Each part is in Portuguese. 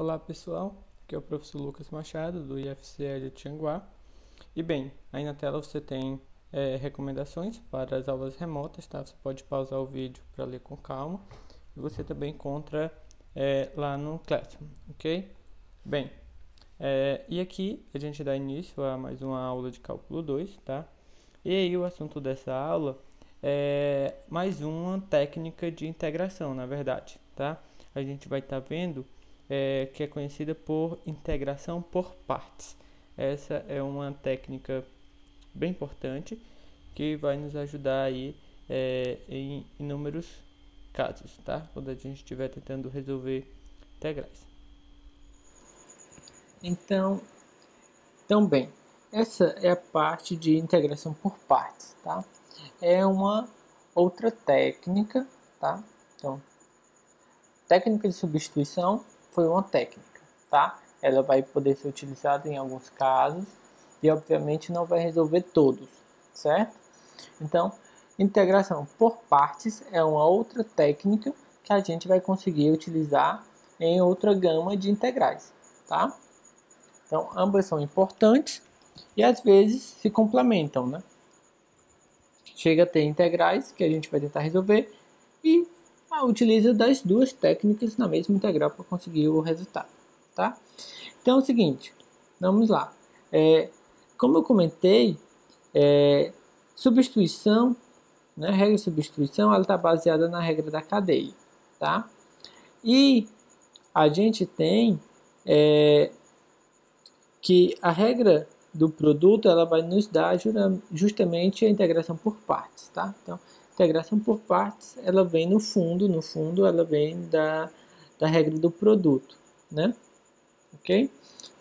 Olá pessoal, aqui é o professor Lucas Machado do IFCL Tianguá. E bem, aí na tela você tem recomendações para as aulas remotas, tá? Você pode pausar o vídeo para ler com calma. E você também encontra lá no Classroom, ok? Bem, e aqui a gente dá início a mais uma aula de cálculo 2, tá? E aí o assunto dessa aula é mais uma técnica de integração, na verdade, tá? A gente vai estar vendo que é conhecida por integração por partes. Essa é uma técnica bem importante que vai nos ajudar aí em inúmeros casos, tá? Quando a gente estiver tentando resolver integrais. Então bem, essa é a parte de integração por partes, tá? É uma outra técnica, tá? Então, técnica de substituição foi uma técnica, tá? Ela vai poder ser utilizada em alguns casos e obviamente não vai resolver todos, certo? Então, integração por partes é uma outra técnica que a gente vai conseguir utilizar em outra gama de integrais, tá? Então, ambas são importantes e às vezes se complementam, né? Chega a ter integrais que a gente vai tentar resolver e utiliza das duas técnicas na mesma integral para conseguir o resultado, tá? Então é o seguinte, vamos lá. Como eu comentei, substituição, né, a regra de substituição, ela está baseada na regra da cadeia, tá? E a gente tem que a regra do produto ela vai nos dar justamente a integração por partes, tá? Então, integração por partes ela vem no fundo ela vem da regra do produto, né? Ok?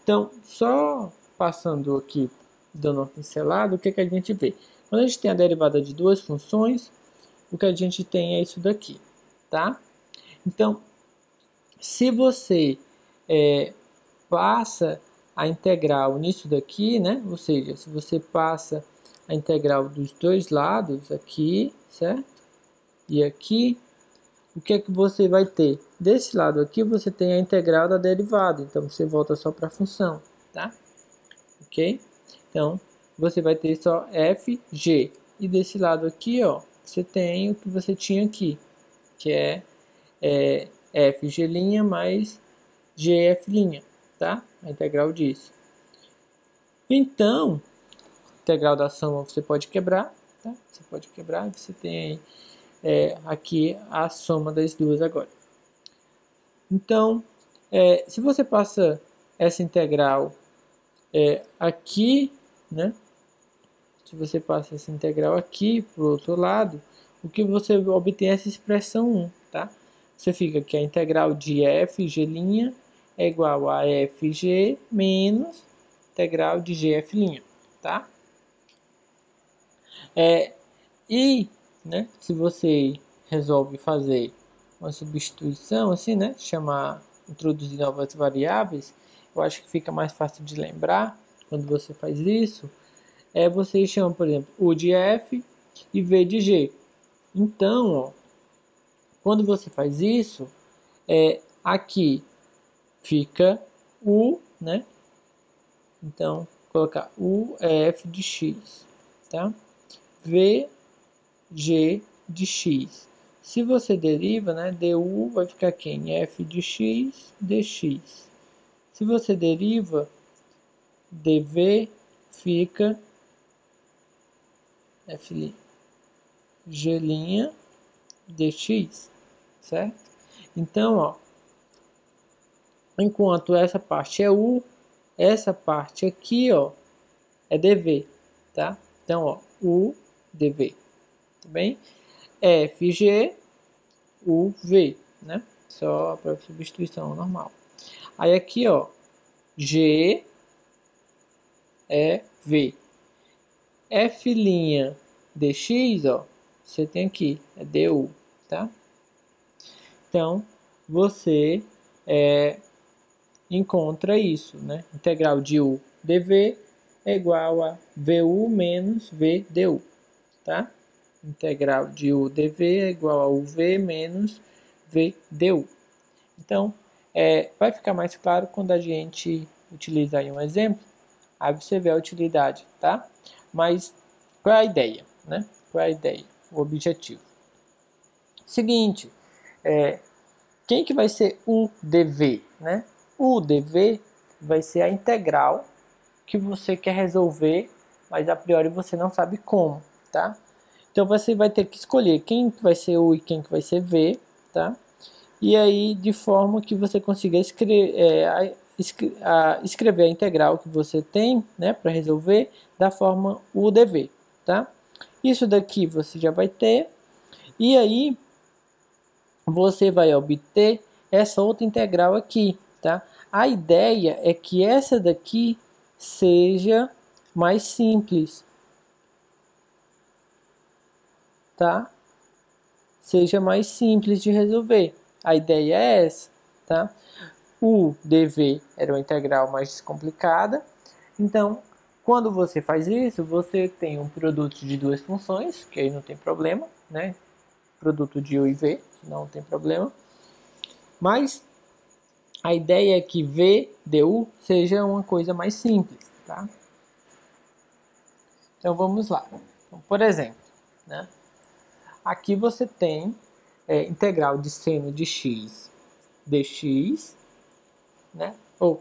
Então, só passando aqui, dando uma pincelada, o que a gente vê? Quando a gente tem a derivada de duas funções, o que a gente tem é isso daqui, tá? Então, se você passa a integral nisso daqui, né? Ou seja, se você passa a integral dos dois lados, aqui, certo? E aqui, o que é que você vai ter? Desse lado aqui, você tem a integral da derivada, então você volta só para a função, tá? Ok? Então, você vai ter só fg. E desse lado aqui, ó, você tem o que você tinha aqui, que é fg' mais gf', tá? A integral disso. Então, a integral da soma você pode quebrar, tá? Você pode quebrar, você tem aqui a soma das duas agora. Então, se você passa essa integral aqui, né? Se você passa essa integral aqui para o outro lado, o que você obtém é essa expressão 1, tá? Você fica que a integral de fg' é igual a fg menos integral de gf', tá? E, né, se você resolve fazer uma substituição, assim, né, introduzir novas variáveis, eu acho que fica mais fácil de lembrar quando você faz isso. Você chama, por exemplo, U de F e V de G. Então, ó, quando você faz isso, aqui fica U, né? Então, colocar U é F de X, tá? V, G de X. Se você deriva, né, du vai ficar aqui em F de X, dx. Se você deriva, dv fica F' G' dx, certo? Então, ó, enquanto essa parte é U, essa parte aqui, ó, é dv, tá? Então, ó, U, dv, tá bem? FG, UV, né? Só para substituição normal. Aí aqui, ó, G é V. F' dx, ó, você tem aqui, é du, tá? Então, você encontra isso, né? Integral de U dv é igual a VU menos VDU, tá? Integral de U dv é igual a UV menos VDU. Então, Vai ficar mais claro quando a gente utilizar aí um exemplo, aí você vê a utilidade, tá? Mas qual é a ideia, né? Qual é a ideia, o objetivo? Seguinte, quem que vai ser o DV, né? O DV vai ser a integral que você quer resolver, mas a priori você não sabe como, tá? Então você vai ter que escolher quem vai ser U e quem que vai ser V, tá? E aí de forma que você consiga escrever a integral que você tem, né, para resolver da forma UDV, tá? Isso daqui você já vai ter, e aí você vai obter essa outra integral aqui, tá? A ideia é que essa daqui seja mais simples, tá? Seja mais simples de resolver. A ideia é essa, tá? O dv era uma integral mais descomplicada. Então, quando você faz isso, você tem um produto de duas funções, que aí não tem problema, né? Produto de u e v, não tem problema. Mas a ideia é que v du seja uma coisa mais simples, tá? Então vamos lá. Então, por exemplo, né? Aqui você tem integral de seno de x dx, né?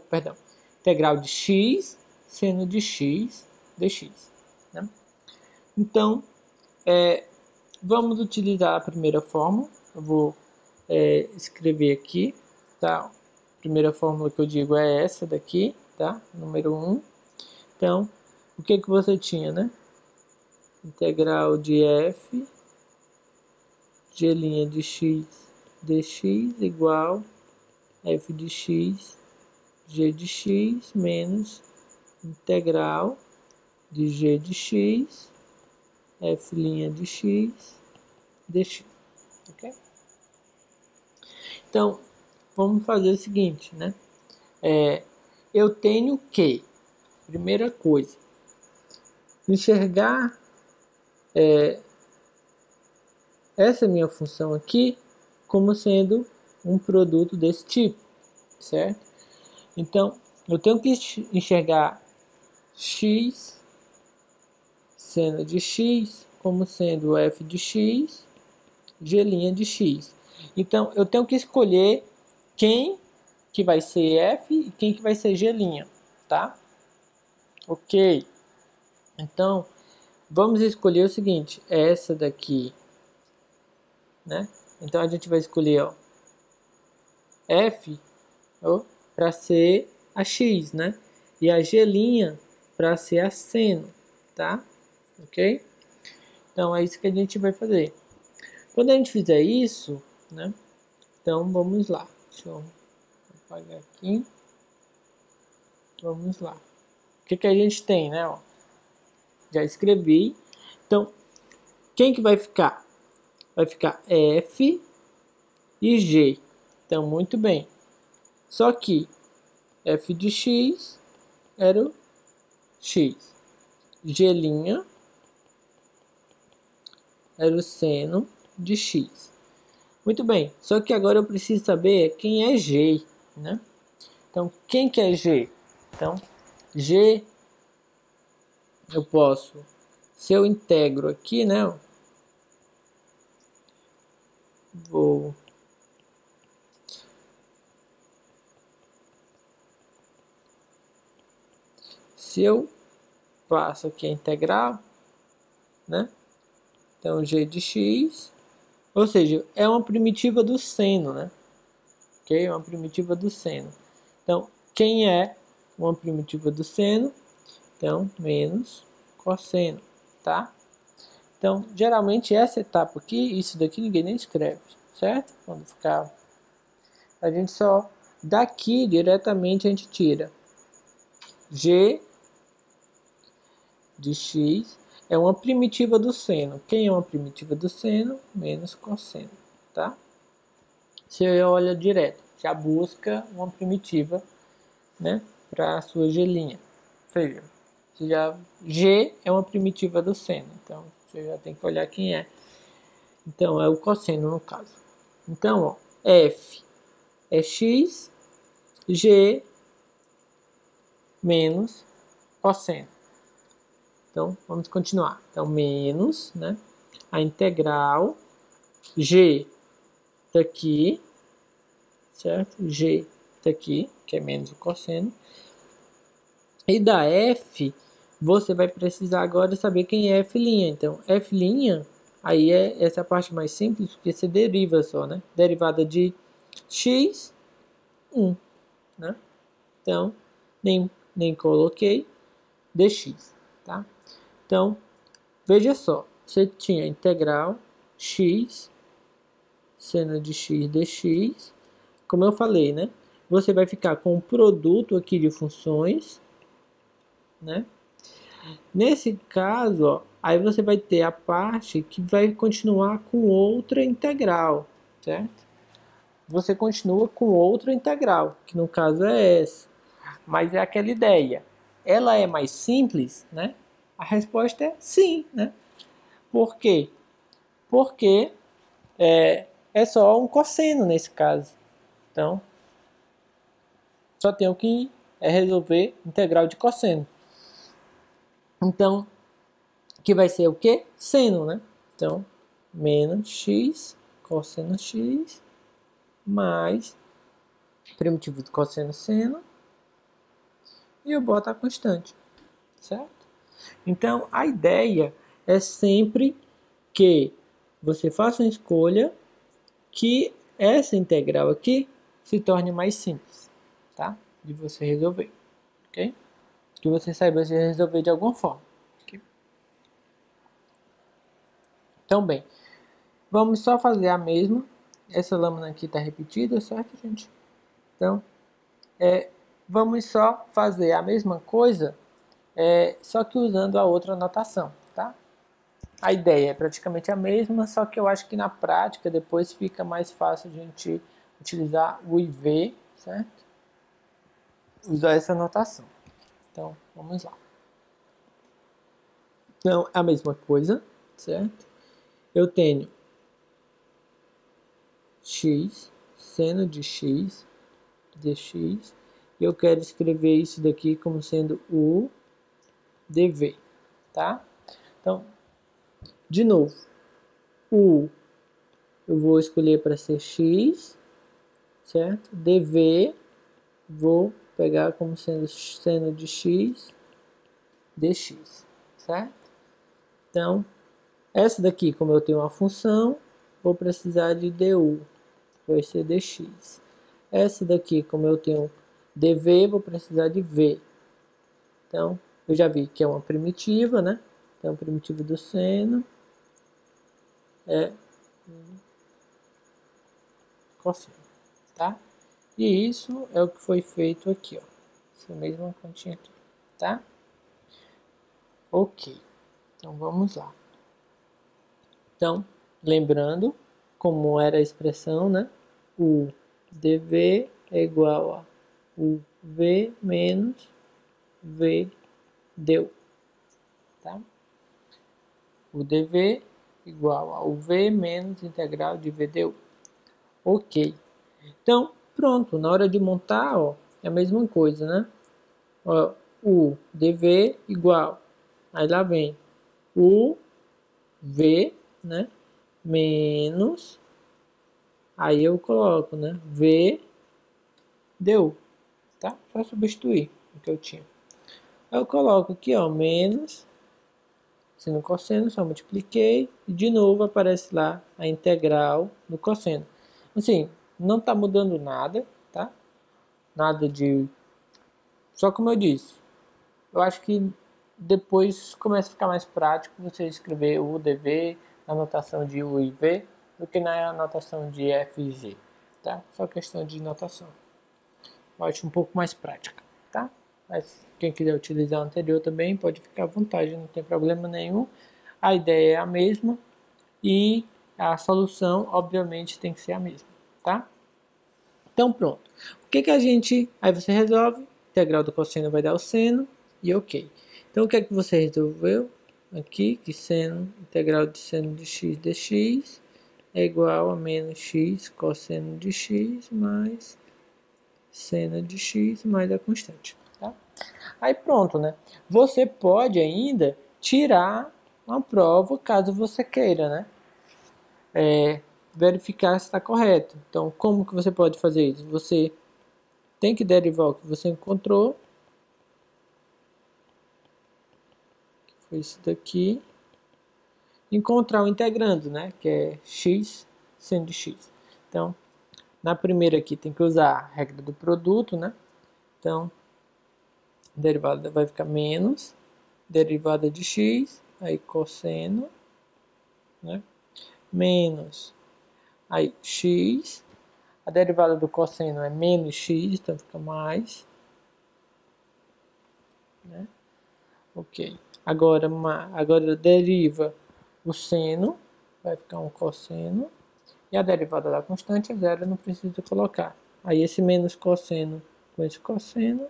Perdão, integral de x seno de x dx, né? Então, vamos utilizar a primeira fórmula. Eu vou escrever aqui, tá? A primeira fórmula que eu digo é essa daqui, tá? Número 1. Então, o que que você tinha, né? Integral de f g' de x dx igual f de x g de x menos integral de g de x f' de x dx, ok? Então, vamos fazer o seguinte, né? Eu tenho que, primeira coisa, enxergar essa minha função aqui como sendo um produto desse tipo, certo? Então, eu tenho que enxergar x seno de x como sendo f de x, g' de x. Então, eu tenho que escolher quem que vai ser f e quem que vai ser g', tá? Ok. Então, vamos escolher o seguinte, essa daqui, né? Então, a gente vai escolher, ó, f para ser a x, né? E a g' para ser a seno, tá? Ok? Então, é isso que a gente vai fazer. Quando a gente fizer isso, né? Então, vamos lá. Deixa eu apagar aqui. Vamos lá. O que que a gente tem, né? Ó, já escrevi. Então, quem que vai ficar? Vai ficar F e G. Então, muito bem. Só que F de X era o X. G' era o seno de X. Muito bem. Só que agora eu preciso saber quem é G, né? Então, quem que é G? Então, G, eu posso, se eu integro aqui, né? Vou se eu passo aqui a integral, né? Então, g de x, ou seja, é uma primitiva do seno, né? Ok? É uma primitiva do seno. Então, quem é uma primitiva do seno? Então, menos cosseno, tá? Então, geralmente essa etapa aqui, isso daqui ninguém nem escreve, certo? Quando ficar, a gente só daqui diretamente a gente tira g de x é uma primitiva do seno. Quem é uma primitiva do seno? Menos cosseno, tá? Você olha direto, já busca uma primitiva, né, para a sua g'. Ou seja, g é uma primitiva do seno, então você já tem que olhar quem é. Então é o cosseno no caso. Então, ó, f é x g menos cosseno. Então, vamos continuar. Então, menos, né, a integral g daqui, certo? G daqui, que é menos o cosseno. E da f, você vai precisar agora saber quem é f'. Então, f', aí é essa parte mais simples, porque você deriva só, né? Derivada de x, 1, né? Então, nem coloquei dx, tá? Então, veja só, você tinha integral x, seno de x dx, como eu falei, né? Você vai ficar com o produto aqui de funções, né? Nesse caso, ó, aí você vai ter a parte que vai continuar com outra integral, certo? Você continua com outra integral, que no caso é essa. Mas é aquela ideia. Ela é mais simples, né? A resposta é sim, né? Por quê? Porque é só um cosseno nesse caso. Então, só tenho que resolver integral de cosseno. Então, que vai ser o quê? Seno, né? Então, menos x cosseno x mais primitivo do cosseno seno e eu boto a constante, certo? Então, a ideia é sempre que você faça uma escolha que essa integral aqui se torne mais simples, tá? De você resolver, ok? Que você saiba se resolver de alguma forma. Okay? Então, bem, vamos só fazer a mesma. Essa lâmina aqui está repetida, certo, gente? Então, vamos só fazer a mesma coisa, só que usando a outra notação, tá? A ideia é praticamente a mesma, só que eu acho que na prática depois fica mais fácil a gente utilizar o IV, certo? Usar essa notação. Então, vamos lá. Então, é a mesma coisa, certo? Eu tenho x, seno de x, dx, e eu quero escrever isso daqui como sendo o dv, tá? Então, de novo, o eu vou escolher para ser x, certo? dv, vou pegar como sendo seno de x, dx, certo? Então, essa daqui, como eu tenho uma função, vou precisar de du, vai ser dx. Essa daqui, como eu tenho dv, vou precisar de v. Então, eu já vi que é uma primitiva, né? Então, primitiva do seno é cosseno, tá? E isso é o que foi feito aqui, ó. Essa mesma continha aqui, tá? Ok. Então, vamos lá. Então, lembrando como era a expressão, né? O dv é igual a o v menos v deu, tá? O dv igual ao v menos integral de v deu. Ok. Então, pronto. Na hora de montar, ó, é a mesma coisa, né? Ó, o dv igual. Aí lá vem o v, né? Menos. Aí eu coloco, né? V deu, tá? Só substituir o que eu tinha. Aí eu coloco aqui, ó, menos seno cosseno, só multipliquei e de novo aparece lá a integral do cosseno. Assim, não está mudando nada, tá? Nada de... Só como eu disse, eu acho que depois começa a ficar mais prático você escrever o dv na notação de u e v do que na notação de f e g, tá? Só questão de notação. Eu acho um pouco mais prática, tá? Mas quem quiser utilizar o anterior também pode ficar à vontade, não tem problema nenhum. A ideia é a mesma e a solução, obviamente, tem que ser a mesma, tá? Então, pronto. O que que a gente... Aí você resolve, integral do cosseno vai dar o seno e ok. Então, o que é que você resolveu? Aqui, que seno, integral de seno de x dx é igual a menos x cosseno de x mais seno de x mais a constante. Tá? Aí pronto, né? Você pode ainda tirar uma prova caso você queira, né? Verificar se está correto. Então, como que você pode fazer isso? Você tem que derivar o que você encontrou, que foi isso daqui, encontrar o integrando, né? Que é x seno de x. Então, na primeira aqui tem que usar a regra do produto, né? Então, a derivada vai ficar menos derivada de x, aí cosseno, né? Menos, aí x, a derivada do cosseno é menos x, então fica mais, né? Ok. Agora deriva o seno, vai ficar um cosseno, e a derivada da constante é zero, não precisa colocar. Aí esse menos cosseno com esse cosseno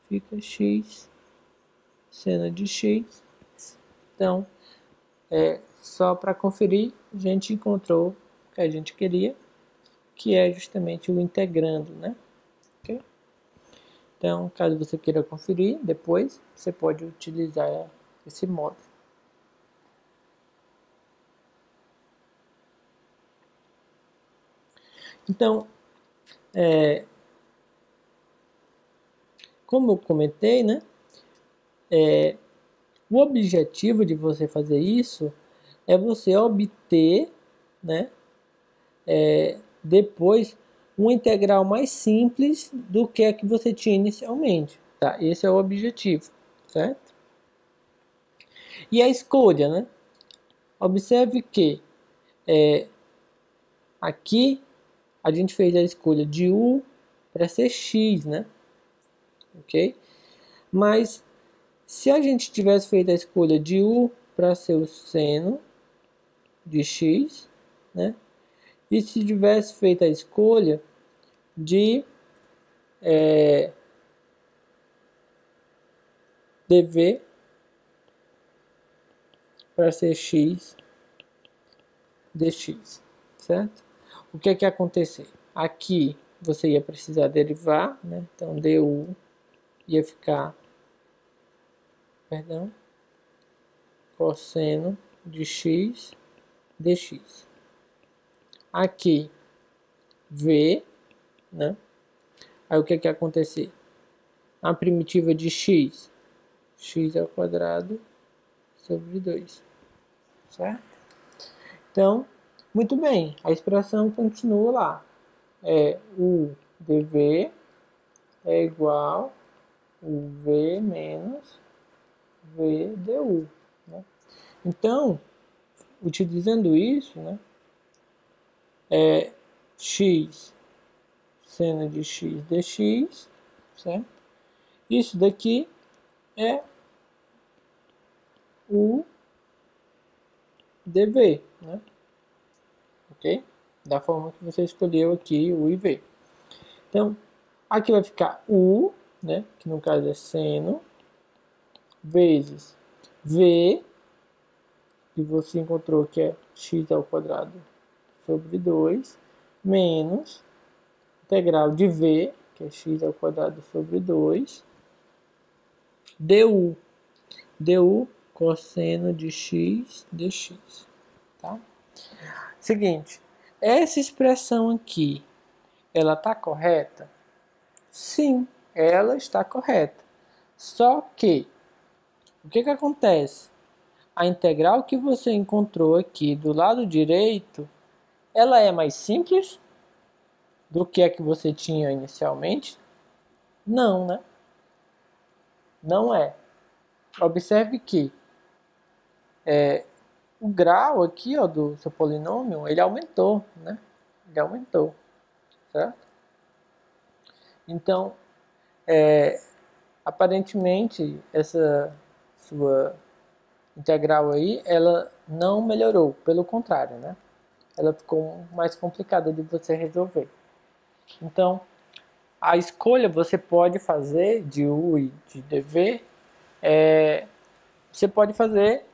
fica x seno de x. Então, só para conferir, a gente encontrou o que a gente queria, que é justamente o integrando, né? Okay? Então, caso você queira conferir depois, você pode utilizar esse modo. Então, como eu comentei, né? O objetivo de você fazer isso é você obter, né? Depois, uma integral mais simples do que a que você tinha inicialmente. Tá? Esse é o objetivo, certo? E a escolha, né? Observe que aqui a gente fez a escolha de u para ser x, né? Ok? Mas se a gente tivesse feito a escolha de u para ser o seno de x, né? E se tivesse feito a escolha de dv para ser x dx, certo? O que é que ia acontecer? Aqui você ia precisar derivar, né? Então du ia ficar, cosseno de x dx. Aqui v, né? Aí o que é que ia acontecer? A primitiva de x, x ao quadrado sobre 2, certo? Então, muito bem, a expressão continua lá. O dv é igual o v menos v du. Né? Então, utilizando isso, né, x seno de x dx, certo? Isso daqui é o dv, né? Ok? Da forma que você escolheu aqui o IV. Então, aqui vai ficar u, né? Que no caso é seno, vezes v, que você encontrou que é x ao quadrado sobre 2, menos integral de v, que é x ao quadrado sobre 2, du. Du cosseno de x dx. Tá? Seguinte, essa expressão aqui, ela está correta? Sim, ela está correta. Só que, o que acontece? A integral que você encontrou aqui do lado direito, ela é mais simples do que a que você tinha inicialmente? Não, né? Não é. Observe que o grau aqui, ó, do seu polinômio, ele aumentou, né? Ele aumentou, certo? Então, aparentemente, essa sua integral aí, ela não melhorou, pelo contrário, né? Ela ficou mais complicada de você resolver. Então, a escolha você pode fazer de u e de dv, você pode fazer,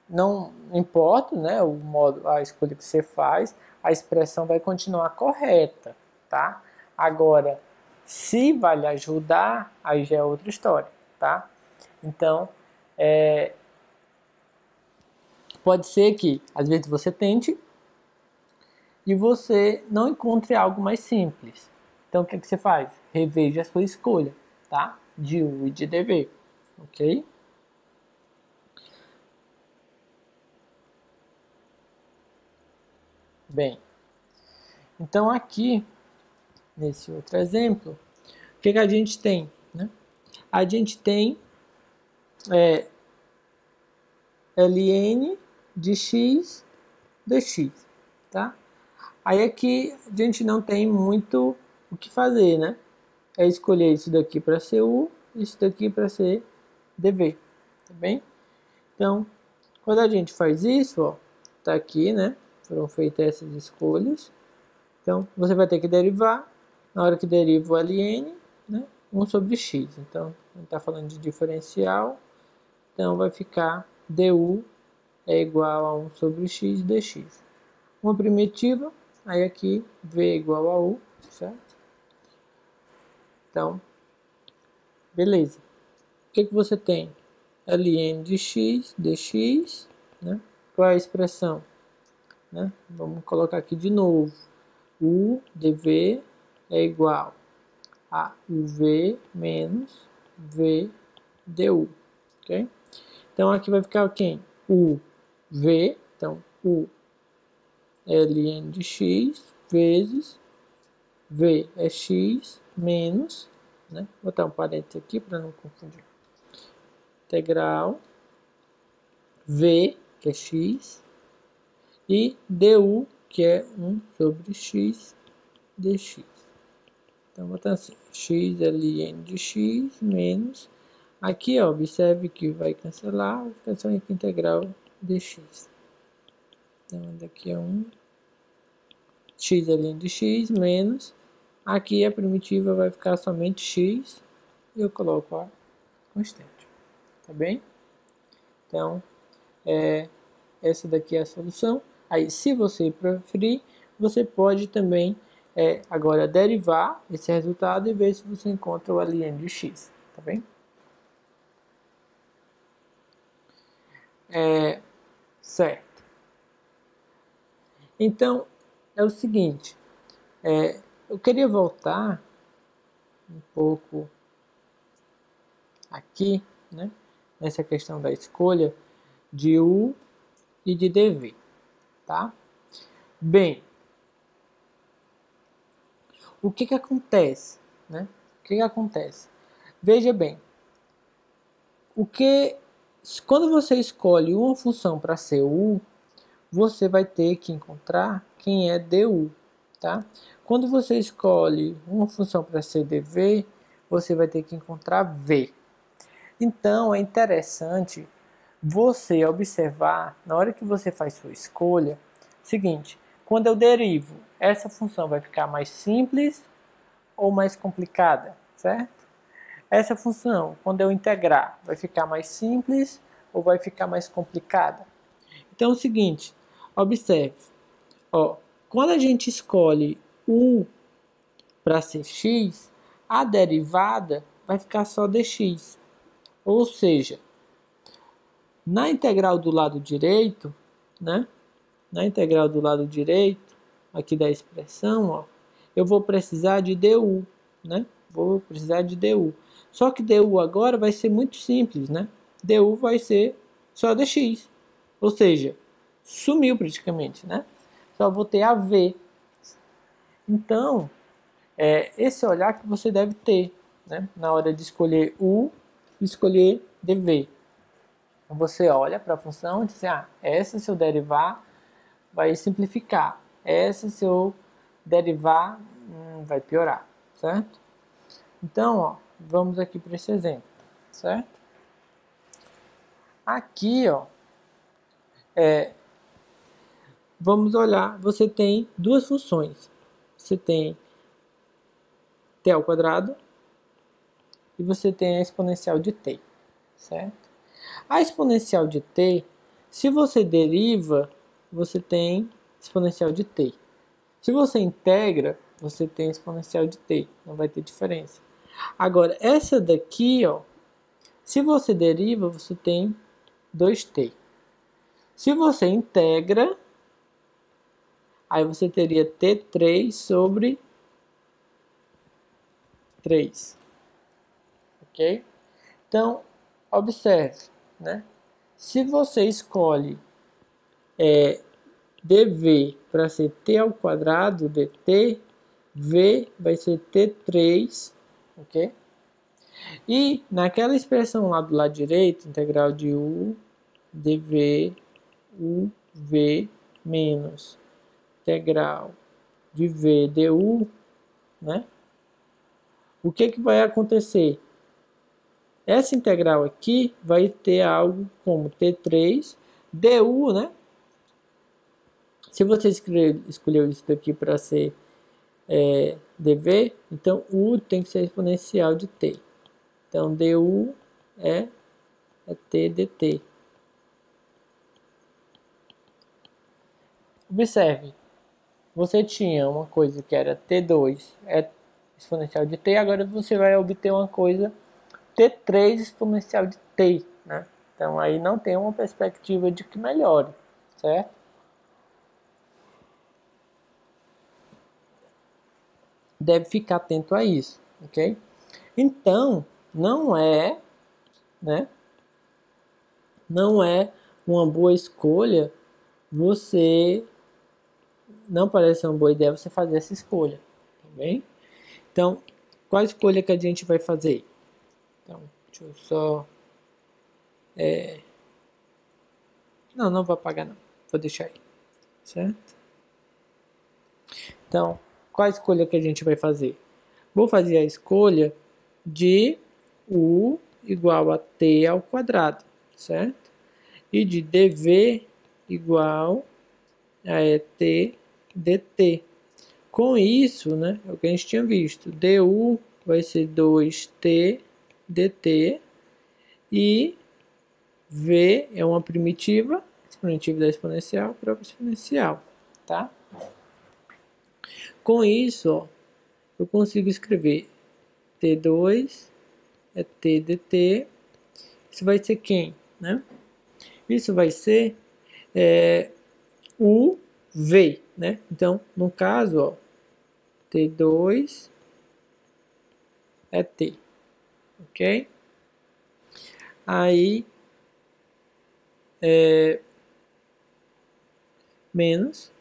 não importa, né, o modo, a escolha que você faz, a expressão vai continuar correta, tá? Agora, Se vai lhe ajudar, aí já é outra história, tá? Então, pode ser que às vezes você tente e você não encontre algo mais simples. Então, o que você faz? Reveja a sua escolha, tá? De U e de DV, ok? Bem, então aqui, nesse outro exemplo, o que a gente tem, né? A gente tem ln de x dx, tá? Aí aqui a gente não tem muito o que fazer, né? É escolher isso daqui para ser U, isso daqui para ser dv, tá bem? Então, quando a gente faz isso, ó, tá aqui, né? Foram feitas essas escolhas. Então, você vai ter que derivar. Na hora que deriva o ln, né? 1 sobre x. Então, a gente está falando de diferencial. Então, vai ficar du é igual a 1 sobre x dx. Uma primitiva, aí aqui v é igual a u, certo? Então, beleza. O que você tem? ln de x dx, né? Qual é a expressão? Né? Vamos colocar aqui de novo. U dv é igual a uv menos v du, ok? Então aqui vai ficar quem? U v, então u ln de x vezes v é x menos, né? Vou botar um parênteses aqui para não confundir. Integral v, que é x, e du, que é 1 sobre x dx. Então, vou botar assim, x ln de x menos, aqui, ó, observe que vai cancelar, vai ficar só integral dx. Então, daqui é 1, x ln de x menos, aqui a primitiva vai ficar somente x, e eu coloco a constante, tá bem? Então, essa daqui é a solução. Aí, se você preferir, você pode também agora derivar esse resultado e ver se você encontra o ln de x, tá bem? Certo. Então, é o seguinte, eu queria voltar um pouco aqui, né, nessa questão da escolha de U e de DV, tá? Bem, o que acontece, né? O que acontece? Veja bem, quando você escolhe uma função para ser U, você vai ter que encontrar quem é du, tá? Quando você escolhe uma função para ser dv, você vai ter que encontrar v. Então é interessante você observar, na hora que você faz sua escolha, seguinte, quando eu derivo, essa função vai ficar mais simples ou mais complicada, certo? Essa função, quando eu integrar, vai ficar mais simples ou vai ficar mais complicada? Então é o seguinte, observe, ó, quando a gente escolhe U para ser x, a derivada vai ficar só dx. Ou seja, na integral do lado direito, né? Na integral do lado direito, aqui da expressão, ó, eu vou precisar de du, né? Vou precisar de du. Só que du agora vai ser muito simples, né? Du vai ser só dx. Ou seja, sumiu praticamente, né? Só vou ter a v. Então, esse olhar que você deve ter, né? Na hora de escolher u e escolher dv. Você olha para a função e diz assim, essa se eu derivar vai simplificar. Essa se eu derivar vai piorar, certo? Então, ó, vamos aqui para esse exemplo, certo? Aqui, ó, vamos olhar, você tem duas funções. Você tem t ao quadrado e você tem a exponencial de t, certo? A exponencial de t, se você deriva, você tem exponencial de t. Se você integra, você tem exponencial de t, não vai ter diferença. Agora, essa daqui, ó, se você deriva, você tem 2t. Se você integra, aí você teria t3 sobre 3. Ok? Então, observe, né? Se você escolhe dv para ser t ao quadrado dt, v vai ser t3, ok? E naquela expressão lá do lado direito, integral de u dv uv menos integral de v du, né? O que vai acontecer? Essa integral aqui vai ter algo como t3 du, né? Se você escolheu isso daqui para ser dv, então u tem que ser exponencial de t. Então du é t dt. Observe, você tinha uma coisa que era t2 é exponencial de t, agora você vai obter uma coisa t3 exponencial de t, né? Então aí não tem uma perspectiva de que melhore, certo? Deve ficar atento a isso, ok? Então, não é, né? Não é uma boa escolha você... Não parece uma boa ideia você fazer essa escolha, tá bem? Então, qual a escolha que a gente vai fazer? Então, deixa eu só... Não vou apagar não, vou deixar aí, certo? Então, qual a escolha que a gente vai fazer? Vou fazer a escolha de u igual a t ao quadrado, certo? E de dv igual a t dt. Com isso, né, é o que a gente tinha visto. Du vai ser 2t dt e v é uma primitiva, exponencial da exponencial, própria exponencial, tá? Com isso, ó, eu consigo escrever t2 é t dt. Isso vai ser quem, né? Isso vai ser o v, né? Então, no caso, ó, t2 é t, ok? Aí, menos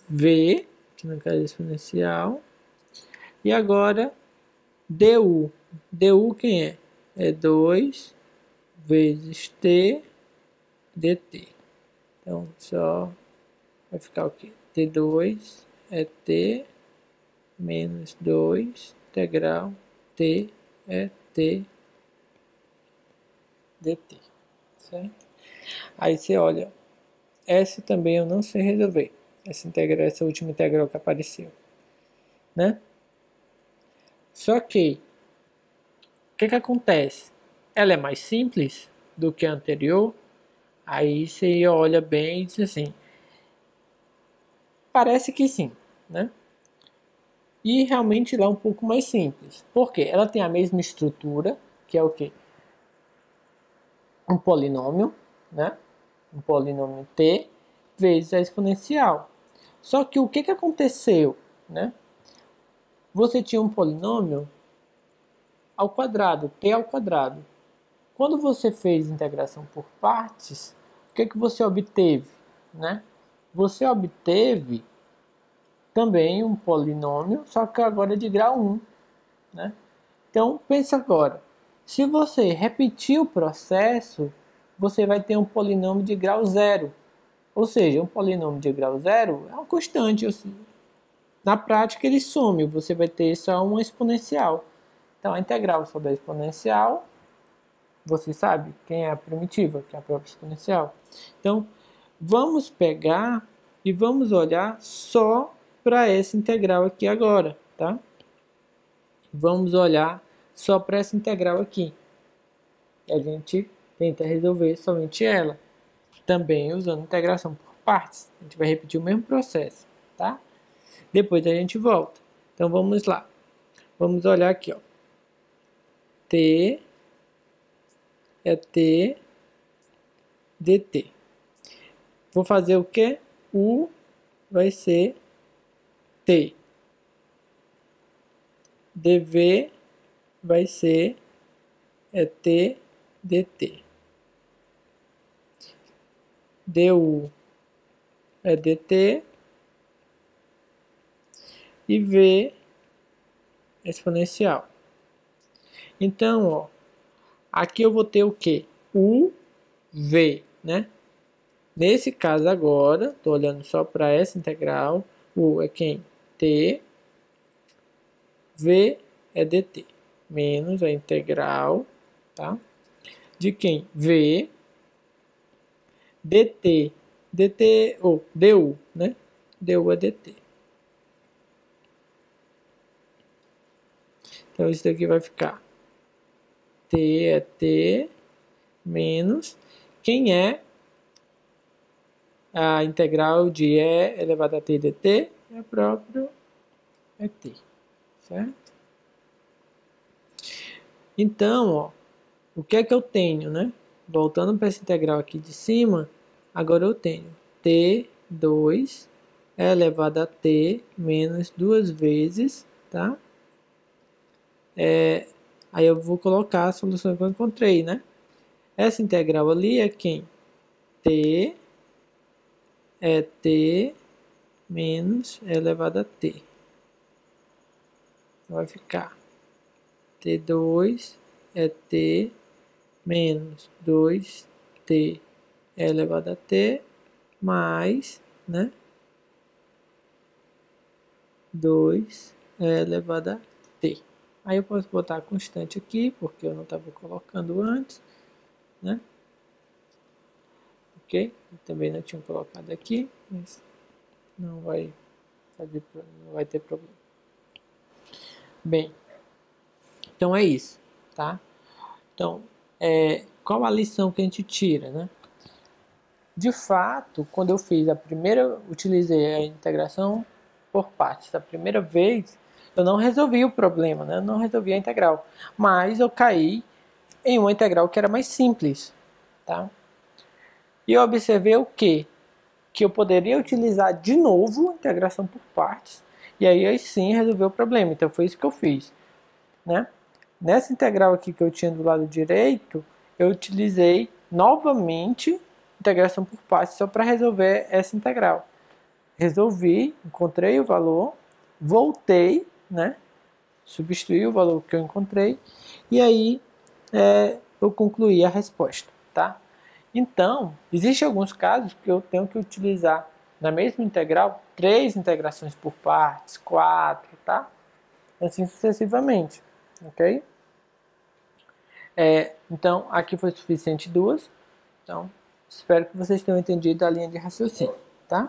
v, que no caso é exponencial, e agora du. Du quem é? É 2 vezes t dt. Então, só vai ficar o quê? T2 é t menos 2 integral t é t dt, certo? Aí você olha, essa também eu não sei resolver, essa última integral que apareceu, né? Só que, o que acontece? Ela é mais simples do que a anterior, aí você olha bem e diz assim, parece que sim, né? E realmente ela é um pouco mais simples. Por quê? Ela tem a mesma estrutura, que é o quê? Um polinômio, né? Um polinômio t vezes a exponencial. Só que o que aconteceu, né? Você tinha um polinômio ao quadrado, t ao quadrado. Quando você fez integração por partes, o que você obteve, né? Você obteve também um polinômio, só que agora de grau 1, né? Então, pensa agora, se você repetir o processo, você vai ter um polinômio de grau 0. Ou seja, um polinômio de grau 0 é uma constante. Na prática, ele some, você vai ter só uma exponencial. Então, a integral sobre a exponencial, você sabe quem é a primitiva, que é a própria exponencial. Então, vamos pegar e vamos olhar só para essa integral aqui agora, tá? Vamos olhar só para essa integral aqui. E a gente tenta resolver somente ela. Também usando integração por partes. A gente vai repetir o mesmo processo, tá? Depois a gente volta. Então vamos lá. Vamos olhar aqui, ó. T é T dt. Vou fazer o que? U vai ser T. dv vai ser T dt. du é dt. E v exponencial. Então, ó, aqui eu vou ter o que? U, v, né? Nesse caso agora, estou olhando só para essa integral. U é quem? T. V é dt. Menos a integral, tá? De quem? V. dt. dt, ou du, né? Du é dt. Então, isso daqui vai ficar T é T menos, quem é a integral de E elevado a T dt? É próprio T, certo? Então, ó, o que é que eu tenho, né? Voltando para essa integral aqui de cima, agora eu tenho T2 elevado a T menos 2 vezes, tá? Aí eu vou colocar a solução que eu encontrei, né? Essa integral ali é quem? T é T menos elevado a T. Então vai ficar T2 é T menos 2T elevado a T mais, né? 2 elevado a T. Aí eu posso botar a constante aqui, porque eu não estava colocando antes, né? Ok? Eu também não tinha colocado aqui, mas não vai ter problema. Bem, então é isso, tá? Então, qual a lição que a gente tira, né? De fato, quando eu fiz utilizei a integração por partes da primeira vez, eu não resolvi o problema, né? Eu não resolvi a integral, mas eu caí em uma integral que era mais simples, tá? E eu observei o quê? Que eu poderia utilizar de novo a integração por partes, e aí sim resolver o problema. Então foi isso que eu fiz, né? Nessa integral aqui que eu tinha do lado direito, eu utilizei novamente integração por partes só para resolver essa integral. Resolvi, encontrei o valor, voltei, né? Substituí o valor que eu encontrei e aí eu concluí a resposta, tá? Então, existem alguns casos que eu tenho que utilizar na mesma integral 3 integrações por partes, 4, tá? Assim sucessivamente, ok? Então, aqui foi suficiente 2. Então, espero que vocês tenham entendido a linha de raciocínio, tá?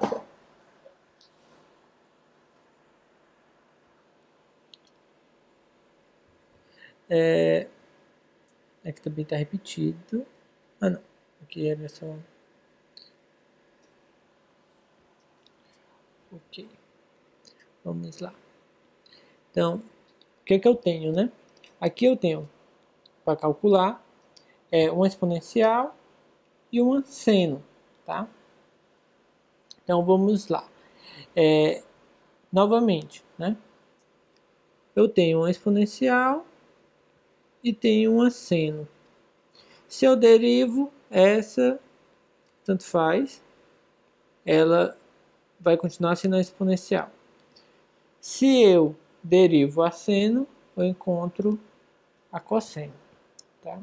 Aqui também está repetido. Ah, não. Aqui era só... Ok. Vamos lá. Então, o que eu tenho, né? Aqui eu tenho, para calcular, uma exponencial e uma seno, tá? Então, vamos lá. Novamente, né? Eu tenho uma exponencial e tenho uma seno. Se eu derivo essa, tanto faz, ela vai continuar sendo a exponencial. Se eu derivo a seno, eu encontro a cosseno, tá?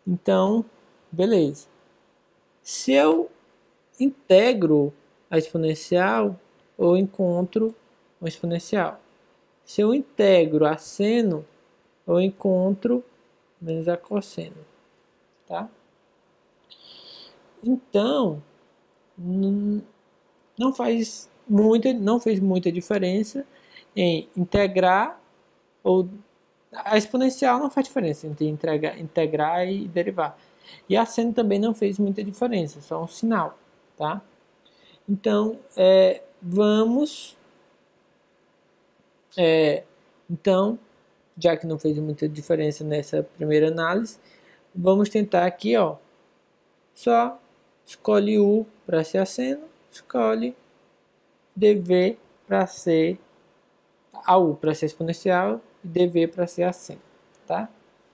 Então, beleza. Se eu integro a exponencial, eu encontro uma exponencial. Se eu integro a seno, eu encontro menos a cosseno, tá? Então, não fez muita diferença em integrar ou... A exponencial não faz diferença entre integrar e derivar. E a seno também não fez muita diferença, só um sinal, tá? Então, então, já que não fez muita diferença nessa primeira análise, vamos tentar aqui, ó, só escolhe U para ser aceno, escolhe dV para ser a U para ser exponencial e dV para ser aceno, tá?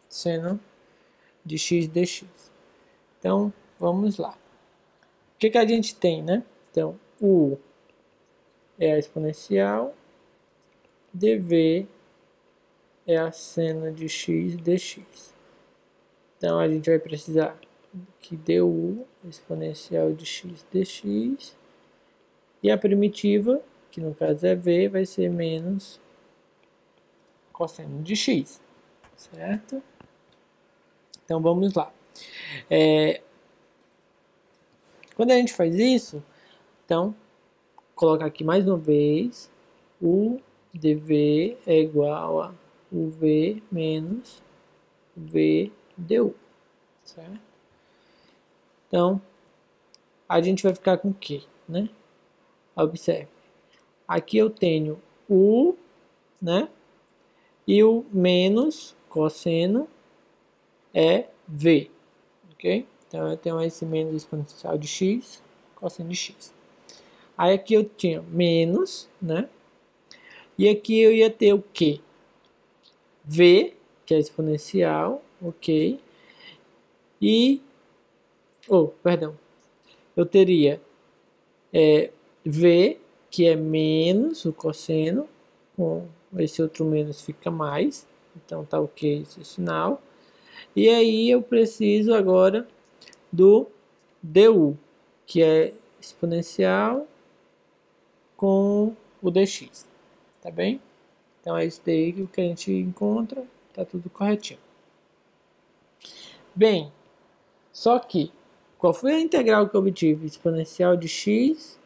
Seno de x dx. Então, vamos lá. O que a gente tem, né? Então, U é a exponencial, dV é a seno de x dx. Então, a gente vai precisar que du exponencial de x dx e a primitiva, que no caso é v, vai ser menos cosseno de x, certo? Então, vamos lá. Quando a gente faz isso, então, colocar aqui mais uma vez, u dv é igual a uv menos v du, certo? Então, a gente vai ficar com o quê, né? Observe, aqui eu tenho u, né? E o menos cosseno é v, ok? Então, eu tenho esse menos exponencial de x, cosseno de x. Aí aqui eu tinha menos, né? E aqui eu ia ter o quê? V, que é exponencial, ok? E, perdão, eu teria V, que é menos o cosseno, com esse outro menos fica mais, então tá ok esse sinal. E aí eu preciso agora do du, que é exponencial com o dx, tá bem? Então é isso daí que a gente encontra, tá tudo corretinho. Bem, só que, qual foi a integral que eu obtive? Exponencial de x,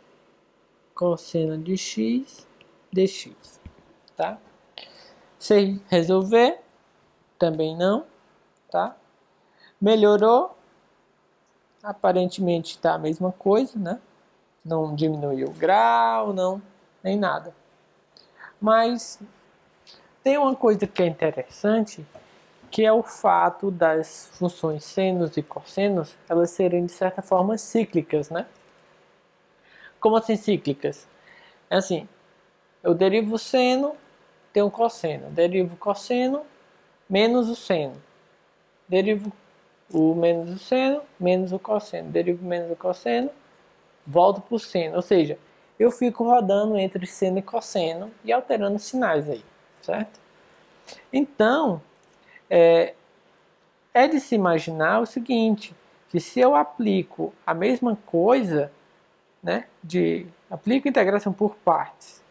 cosseno de x, dx, tá? Sei resolver? Também não, tá? Melhorou? Aparentemente está a mesma coisa, né? Não diminuiu o grau, não, nem nada. Mas tem uma coisa que é interessante, que é o fato das funções senos e cossenos, elas serem de certa forma cíclicas, né? Como assim cíclicas? É assim, eu derivo o seno, tenho cosseno, derivo o cosseno, menos o seno, derivo o menos o seno, menos o cosseno, derivo menos o cosseno, volto para o seno, ou seja, eu fico rodando entre seno e cosseno e alterando os sinais aí, certo? Então, é de se imaginar o seguinte, que se eu aplico a mesma coisa, né, aplico integração por partes,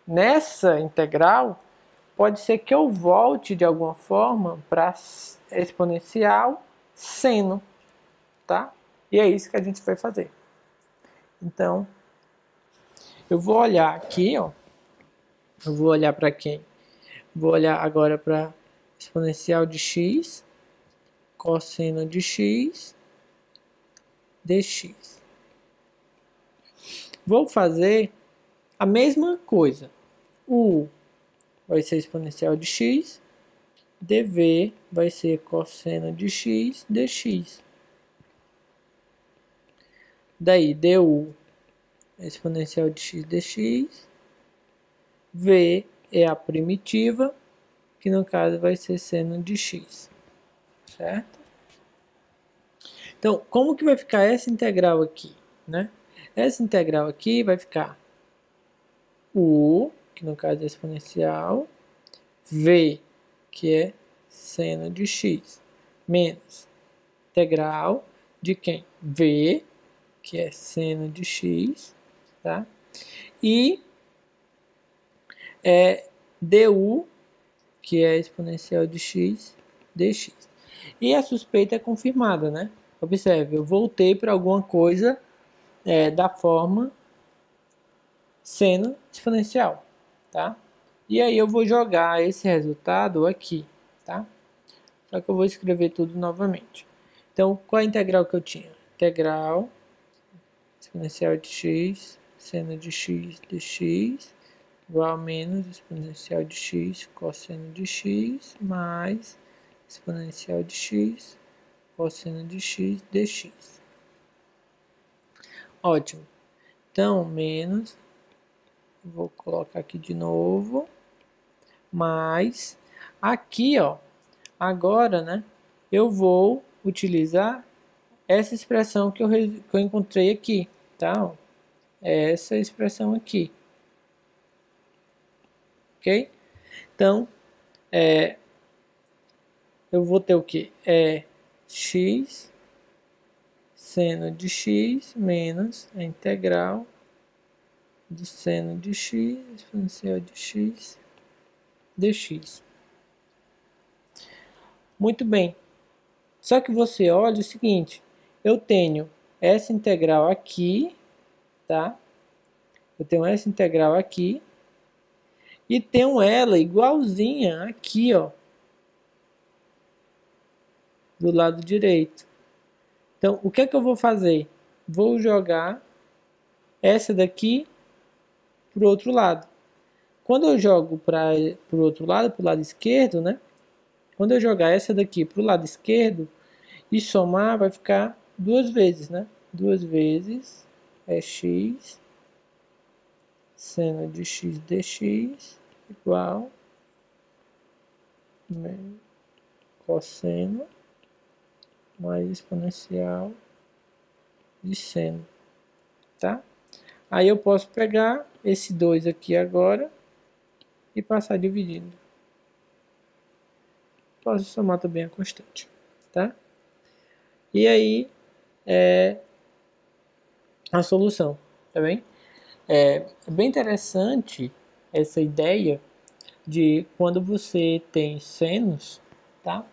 nessa integral, pode ser que eu volte de alguma forma para exponencial seno, tá? E é isso que a gente vai fazer. Então, eu vou olhar aqui, ó. Eu vou olhar para quem? Vou olhar agora para exponencial de x, cosseno de x, dx. Vou fazer a mesma coisa. U vai ser exponencial de x, dv vai ser cosseno de x, dx. Daí, du é exponencial de x dx, v é a primitiva, que no caso vai ser seno de x, certo? Então, como que vai ficar essa integral aqui, né? Essa integral aqui vai ficar u, que no caso é exponencial, v, que é seno de x, menos integral de quem? V, que é seno de x, tá? E du, que é exponencial de x, dx. E a suspeita é confirmada, né? Observe, eu voltei para alguma coisa da forma seno exponencial, tá? E aí eu vou jogar esse resultado aqui, tá? Só que eu vou escrever tudo novamente. Então, qual a integral que eu tinha? Integral exponencial de x, seno de x dx, igual a menos exponencial de x, cosseno de x, mais exponencial de x, cosseno de x dx. Ótimo. Então, menos, vou colocar aqui de novo, mais, aqui, ó, agora, né, eu vou utilizar essa expressão que eu encontrei aqui, tá? Essa expressão aqui, ok? Então, eu vou ter o que? X seno de x menos a integral de seno de x exponencial de x dx. Muito bem. Só que você olha o seguinte, eu tenho essa integral aqui, tá? Eu tenho essa integral aqui e tenho ela igualzinha aqui, ó, do lado direito. Então, o que é que eu vou fazer? Vou jogar essa daqui para o outro lado. Quando eu jogo para o outro lado, para o lado esquerdo, né? Quando eu jogar essa daqui para o lado esquerdo e somar, vai ficar duas vezes, né? Duas vezes é x seno de x dx igual cosseno mais exponencial de seno, tá? Aí eu posso pegar esse 2 aqui agora e passar dividindo. Posso somar também a constante, tá? E aí é a solução, tá bem? É bem interessante essa ideia de quando você tem senos, tá?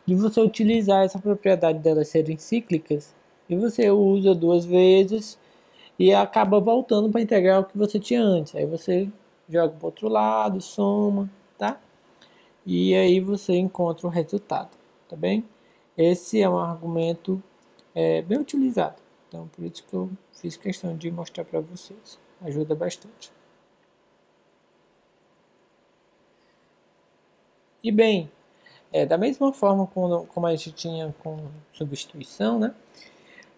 De você utilizar essa propriedade delas serem cíclicas e você usa duas vezes e acaba voltando para a integral que você tinha antes. Aí você joga para o outro lado, soma, tá? E aí você encontra o resultado, tá bem? Esse é um argumento bem utilizado. Então, por isso que eu fiz questão de mostrar para vocês. Ajuda bastante. E bem, da mesma forma como a gente tinha com substituição, né?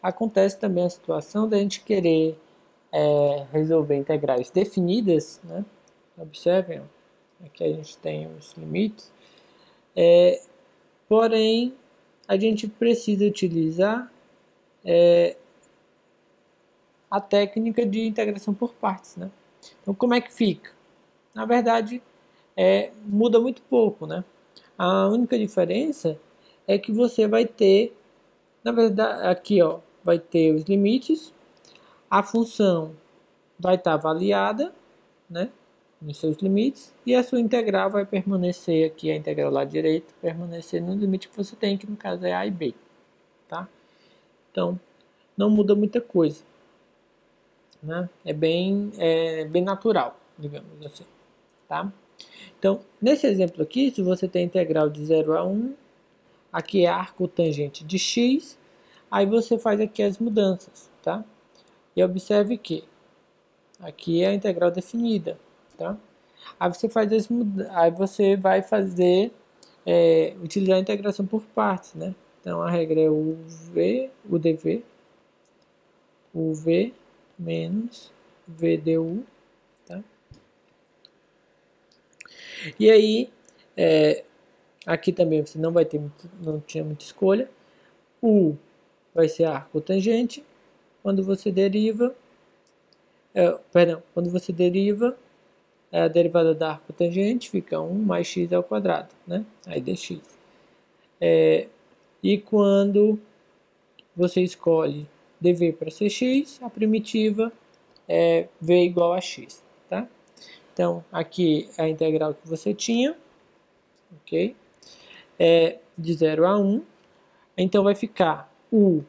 Acontece também a situação da gente querer resolver integrais definidas, né? Observem, aqui a gente tem os limites, porém a gente precisa utilizar a técnica de integração por partes, né? Então como é que fica? Na verdade, muda muito pouco, né? A única diferença é que você vai ter, na verdade, aqui ó, vai ter os limites, a função vai estar avaliada, né, nos seus limites, e a sua integral vai permanecer aqui, a integral lá direito, permanecer no limite que você tem, que no caso é a e b, tá? Então, não muda muita coisa, né? É bem natural, digamos assim, tá? Então, nesse exemplo aqui, se você tem a integral de 0 a 1, aqui é arco tangente de x, aí você faz aqui as mudanças, tá? E observe que aqui é a integral definida, tá? Aí você vai fazer, utilizar a integração por partes, né? Então a regra é o dv menos vdu, tá? E aí, aqui também você não vai ter não tinha muita escolha. U vai ser arco tangente. Quando você deriva, quando você deriva a derivada da arco tangente, fica 1 mais x ao quadrado, né? Aí dx. E quando você escolhe dv para ser x, a primitiva é v igual a x, tá? Então, aqui é a integral que você tinha, ok? De 0 a 1. Então, vai ficar u,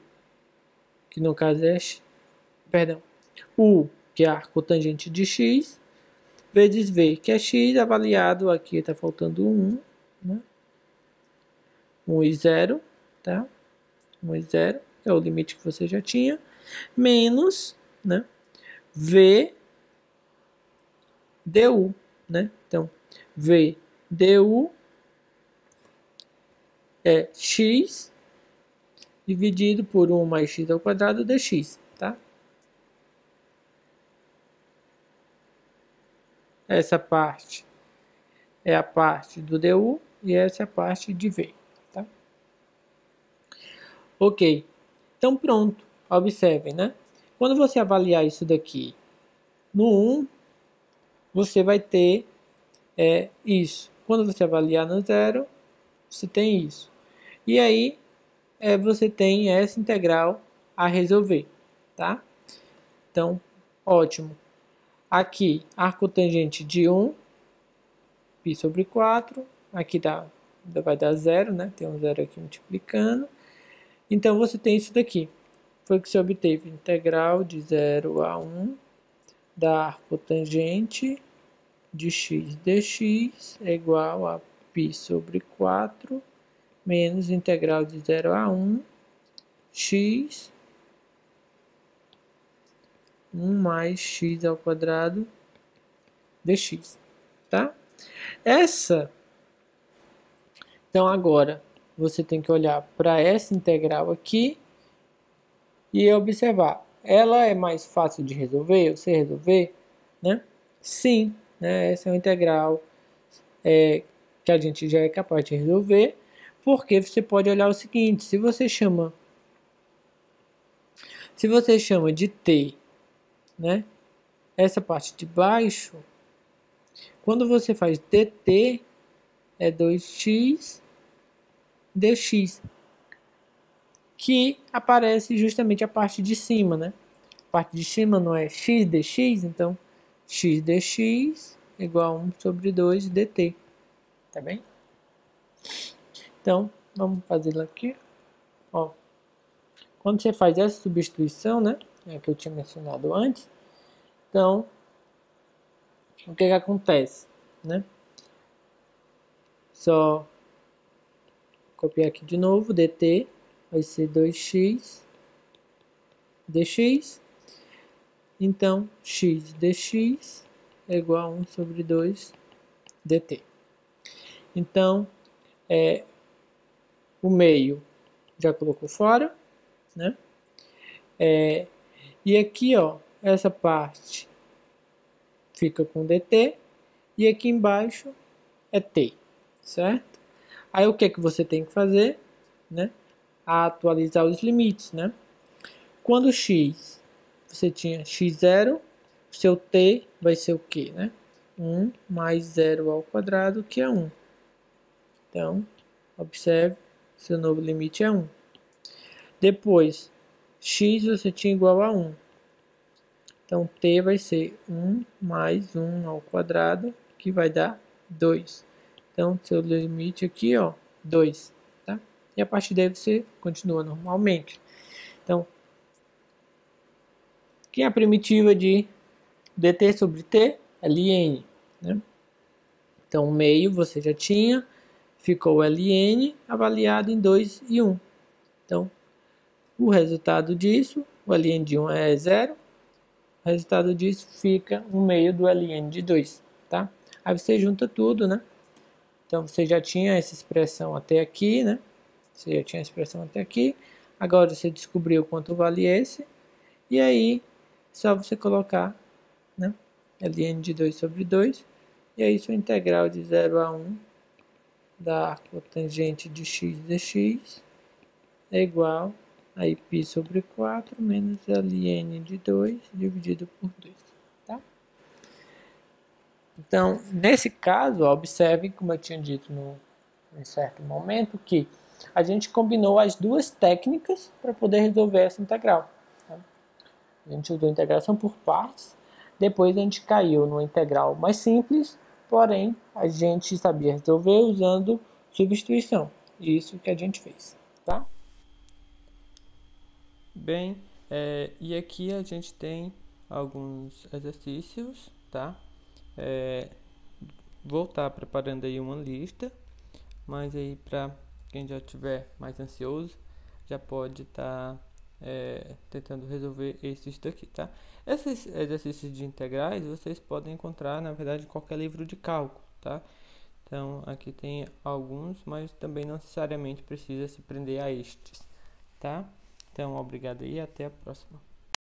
que no caso é, u, que é a arcotangente de x, vezes v, que é x, avaliado, aqui está faltando 1, né? 1 e 0, tá? 1 e 0, que é o limite que você já tinha, menos, né, V du, né? Então, V du é x dividido por 1 mais x ao quadrado dx, tá? Essa parte é a parte do du e essa é a parte de v, tá? Ok, então pronto, observem, né? Quando você avaliar isso daqui no 1, você vai ter isso. Quando você avaliar no 0, você tem isso. E aí, você tem essa integral a resolver, tá? Então, ótimo. Aqui, arco tangente de 1, π sobre 4. Aqui vai dar 0, né? Tem um 0 aqui multiplicando. Então, você tem isso daqui. Foi o que você obteve. Integral de 0 a 1 da arco tangente de x dx é igual a π sobre 4 menos integral de 0 a 1 x 1 mais x ao quadrado dx, tá? Então agora você tem que olhar para essa integral aqui e observar. Ela é mais fácil de resolver, você resolver, né? Sim, né? Essa é uma integral que a gente já é capaz de resolver, porque você pode olhar o seguinte: se você chama de t, né? Essa parte de baixo, quando você faz dt, é 2x dx, que aparece justamente a parte de cima, né? A parte de cima não é x dx, então x dx igual a 1 sobre 2 dt, tá bem? Então, vamos fazê-lo aqui. Ó, quando você faz essa substituição, né? É que eu tinha mencionado antes. Então, o que acontece, né? Só copiar aqui de novo, dt vai ser 2x dx. Então, x dx é igual a 1 sobre 2 dt. Então, o meio já colocou fora, né? E aqui, ó, essa parte fica com dt e aqui embaixo é t, certo? Aí o que é que você tem que fazer, né? Atualizar os limites, né? Quando x você tinha x0, o seu t vai ser o quê, né? 1 mais 0 ao quadrado, que é 1. Então, observe, seu novo limite é 1. Depois, x você tinha igual a 1. Então, t vai ser 1 mais 1 ao quadrado, que vai dar 2. Então, seu limite aqui, ó, 2. Tá? E a partir daí você continua normalmente. Então, quem é a primitiva de dt sobre t? É ln, né? Então, o meio você já tinha, ficou ln avaliado em 2 e 1. Então, o resultado disso, o ln de 1 é 0, o resultado disso fica 1 meio do ln de 2, tá? Aí você junta tudo, né? Então, você já tinha essa expressão até aqui, né? Você já tinha a expressão até aqui. Agora, você descobriu quanto vale esse. E aí, só você colocar, né? ln de 2 sobre 2. E aí, sua integral de 0 a 1 da cotangente de x dx é igual a π sobre 4 menos ln de 2 dividido por 2. Tá? Então, nesse caso, observe, como eu tinha dito em certo momento, que a gente combinou as duas técnicas para poder resolver essa integral. Tá? A gente usou integração por partes, depois a gente caiu numa integral mais simples, porém a gente sabia resolver usando substituição. Isso que a gente fez. Tá? Bem, e aqui a gente tem alguns exercícios, tá? Vou estar preparando aí uma lista, mas aí para quem já estiver mais ansioso, já pode estar tentando resolver esses daqui, tá? Esses exercícios de integrais vocês podem encontrar, na verdade, em qualquer livro de cálculo, tá? Então, aqui tem alguns, mas também não necessariamente precisa se prender a estes, tá? Então, obrigado e até a próxima.